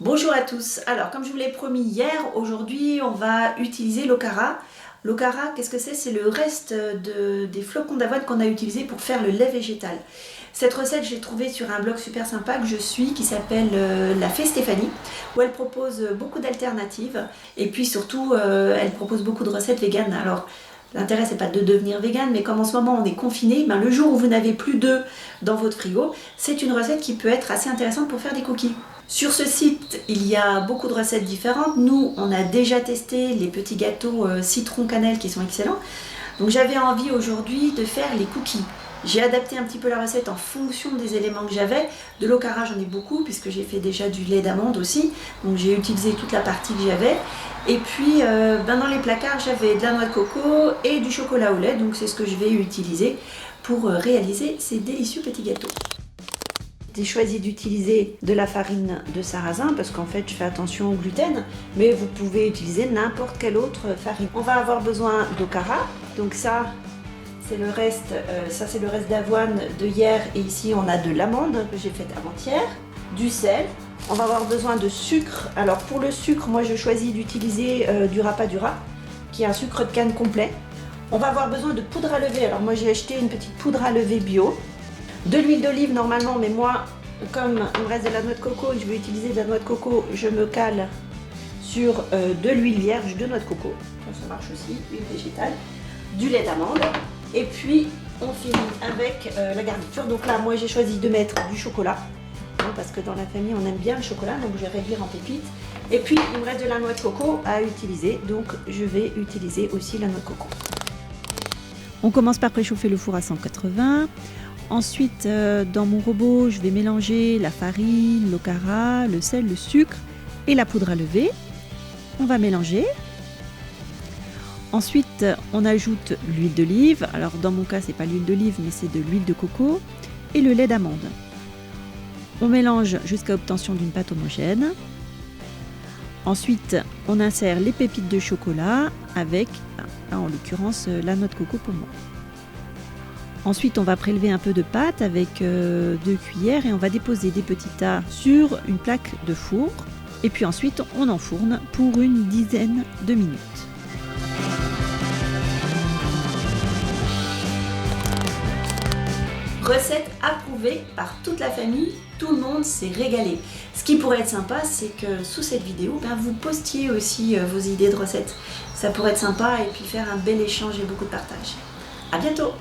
Bonjour à tous. Alors, comme je vous l'ai promis hier, aujourd'hui, on va utiliser l'okara. L'okara, qu'est-ce que c'est? C'est le reste des flocons d'avoine qu'on a utilisé pour faire le lait végétal. Cette recette, je l'ai trouvée sur un blog super sympa que je suis, qui s'appelle La Fée Stéphanie, où elle propose beaucoup d'alternatives. Et puis surtout, elle propose beaucoup de recettes véganes. Alors, l'intérêt, c'est pas de devenir végane, mais comme en ce moment on est confiné, ben, le jour où vous n'avez plus d'œufs dans votre frigo, c'est une recette qui peut être assez intéressante pour faire des cookies. Sur ce site, il y a beaucoup de recettes différentes. Nous, on a déjà testé les petits gâteaux citron-cannelle qui sont excellents. Donc j'avais envie aujourd'hui de faire les cookies. J'ai adapté un petit peu la recette en fonction des éléments que j'avais. De l'okara, j'en ai beaucoup puisque j'ai fait déjà du lait d'amande aussi. Donc j'ai utilisé toute la partie que j'avais. Et puis dans les placards, j'avais de la noix de coco et du chocolat au lait. Donc c'est ce que je vais utiliser pour réaliser ces délicieux petits gâteaux. J'ai choisi d'utiliser de la farine de sarrasin parce qu'en fait je fais attention au gluten, mais vous pouvez utiliser n'importe quelle autre farine. On va avoir besoin d'okara, donc ça c'est le reste d'avoine de hier, et ici on a de l'amande que j'ai faite avant-hier, du sel. On va avoir besoin de sucre. Alors pour le sucre, moi je choisis d'utiliser du rapadura, qui est un sucre de canne complet. On va avoir besoin de poudre à lever. Alors moi j'ai acheté une petite poudre à lever bio. De l'huile d'olive normalement, mais moi, comme il me reste de la noix de coco et je vais utiliser de la noix de coco, je me cale sur de l'huile vierge de noix de coco. Ça marche aussi, huile végétale, du lait d'amande. Et puis, on finit avec la garniture. Donc là, moi, j'ai choisi de mettre du chocolat, parce que dans la famille, on aime bien le chocolat, donc je vais réduire en pépites. Et puis, il me reste de la noix de coco à utiliser, donc je vais utiliser aussi la noix de coco. On commence par préchauffer le four à 180. Ensuite, dans mon robot, je vais mélanger la farine, l'okara, le sel, le sucre et la poudre à lever. On va mélanger. Ensuite, on ajoute l'huile d'olive. Alors, dans mon cas, ce n'est pas l'huile d'olive, mais c'est de l'huile de coco et le lait d'amande. On mélange jusqu'à obtention d'une pâte homogène. Ensuite, on insère les pépites de chocolat avec, en l'occurrence, la noix de coco pour moi. Ensuite, on va prélever un peu de pâte avec 2 cuillères et on va déposer des petits tas sur une plaque de four. Et puis ensuite, on enfourne pour une dizaine de minutes. Recette approuvée par toute la famille, tout le monde s'est régalé. Ce qui pourrait être sympa, c'est que sous cette vidéo, vous postiez aussi vos idées de recettes. Ça pourrait être sympa et puis faire un bel échange et beaucoup de partage. À bientôt!